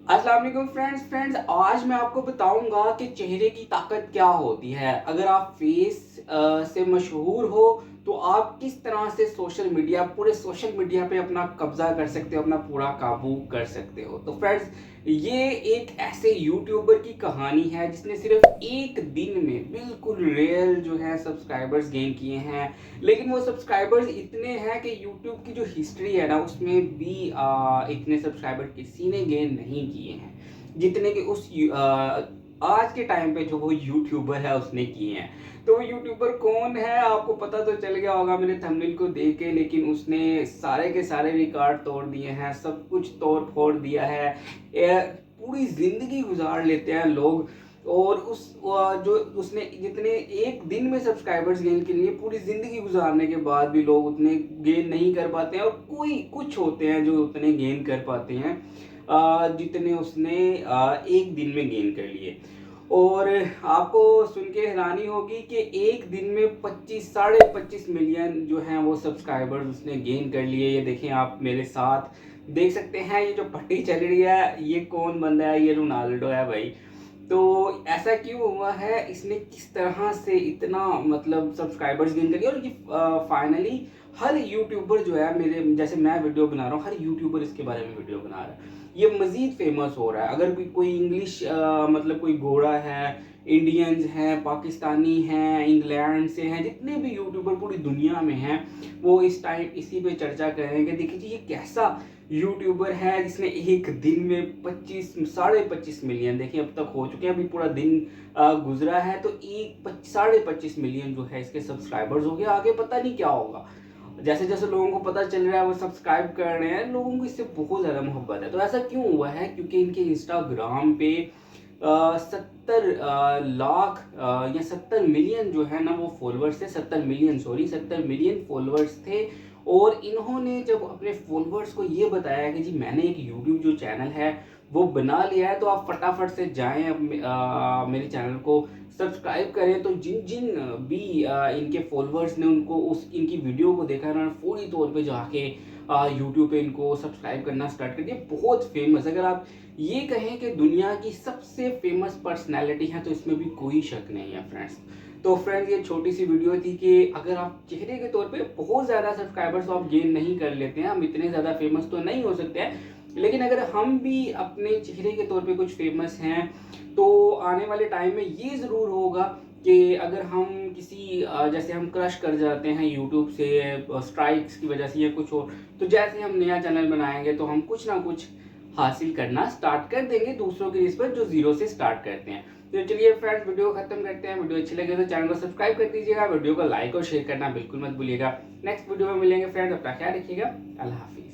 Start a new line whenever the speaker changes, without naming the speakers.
अस्सलाम वालेकुम फ्रेंड्स आज मैं आपको बताऊंगा कि चेहरे की ताकत क्या होती है। अगर आप फेस से मशहूर हो तो आप किस तरह से पूरे सोशल मीडिया पे अपना कब्जा कर सकते हो, अपना पूरा काबू कर सकते हो। तो फ्रेंड्स, ये एक ऐसे यूट्यूबर की कहानी है जिसने सिर्फ एक दिन में बिल्कुल रियल जो है सब्सक्राइबर्स गेन किए हैं। लेकिन वो सब्सक्राइबर्स इतने हैं कि यूट्यूब की जो हिस्ट्री है ना, उसमें भी इतने सब्सक्राइबर किसी ने गेन नहीं किए हैं जितने कि आज के टाइम पे जो वो यूट्यूबर है उसने किए हैं। तो वो यूट्यूबर कौन है आपको पता तो चल गया होगा मेरे थंबनेल को देख के, लेकिन उसने सारे के सारे रिकॉर्ड तोड़ दिए हैं, सब कुछ तोड़ फोड़ दिया है। पूरी जिंदगी गुजार लेते हैं लोग, और जो उसने जितने एक दिन में सब्सक्राइबर्स गेन के लिए पूरी ज़िंदगी गुजारने के बाद भी लोग उतने गेन नहीं कर पाते हैं, और कोई कुछ होते हैं जो उतने गेन कर पाते हैं जितने उसने एक दिन में गेन कर लिए। और आपको सुन के हैरानी होगी कि एक दिन में 25 साढ़े 25 मिलियन जो हैं वो सब्सक्राइबर्स उसने गेन कर लिए। ये देखें, आप मेरे साथ देख सकते हैं, ये जो पट्टी चल रही है ये कौन बंदा है? ये रोनाल्डो है भाई। तो ऐसा क्यों हुआ है, इसने किस तरह से इतना मतलब सब्सक्राइबर्स गेन कर लिया, और ये फाइनली हर यूट्यूबर जो है, मेरे जैसे मैं वीडियो बना रहा हूँ, हर यूट्यूबर इसके बारे में वीडियो बना रहा है। ये मज़ीद फेमस हो रहा है। अगर भी कोई इंग्लिश मतलब कोई गोरा है, इंडियंस हैं, पाकिस्तानी हैं, इंग्लैंड से हैं, जितने भी यूट्यूबर पूरी दुनिया में हैं, वो इस टाइम इसी पे चर्चा करेंगे। देखिए जी, ये कैसा यूट्यूबर है जिसने एक दिन में 25 साढ़े 25 मिलियन, देखिए अब तक हो चुके हैं, अभी पूरा दिन गुजरा है तो एक साढ़े 25 मिलियन जो है इसके सब्सक्राइबर्स हो गए। आगे पता नहीं क्या होगा। जैसे जैसे लोगों को पता चल रहा है वो सब्सक्राइब कर रहे हैं, लोगों को इससे बहुत ज़्यादा मोहब्बत है। तो ऐसा क्यों हुआ है? क्योंकि इनके इंस्टाग्राम पे 70 लाख या 70 मिलियन जो है ना वो फॉलोअर्स थे। 70 मिलियन, सॉरी, 70 मिलियन फॉलोअर्स थे। और इन्होंने जब अपने फॉलोअर्स को ये बताया कि जी मैंने एक यूट्यूब जो चैनल है वो बना लिया है, तो आप फटाफट से जाएं अब मेरे चैनल को सब्सक्राइब करें। तो जिन जिन भी इनके फॉलोअर्स ने उनको उस इनकी वीडियो को देखा, उन्होंने फौरी तौर पे जाके यूट्यूब पे इनको सब्सक्राइब करना स्टार्ट कर दिया। बहुत फेमस, अगर आप ये कहें कि दुनिया की सबसे फेमस पर्सनैलिटी है तो इसमें भी कोई शक नहीं है फ्रेंड्स। तो फ्रेंड्स, ये छोटी सी वीडियो थी कि अगर आप चेहरे के तौर पे बहुत ज़्यादा सब्सक्राइबर्स आप गेन नहीं कर लेते हैं, हम इतने ज़्यादा फेमस तो नहीं हो सकते हैं, लेकिन अगर हम भी अपने चेहरे के तौर पे कुछ फेमस हैं तो आने वाले टाइम में ये ज़रूर होगा कि अगर हम किसी जैसे हम क्रश कर जाते हैं यूट्यूब से स्ट्राइक्स की वजह से या कुछ और, तो जैसे हम नया चैनल बनाएंगे तो हम कुछ ना कुछ हासिल करना स्टार्ट कर देंगे दूसरों की निस्बत जो जीरो से स्टार्ट करते हैं। तो चलिए फ्रेंड्स, वीडियो खत्म करते हैं। वीडियो अच्छी लगे तो चैनल को सब्सक्राइब कर दीजिएगा, वीडियो को लाइक और शेयर करना बिल्कुल मत भूलिएगा। नेक्स्ट वीडियो में मिलेंगे फ्रेंड्स, अपना ख्याल रखिएगा। अल्लाह हाफिज़।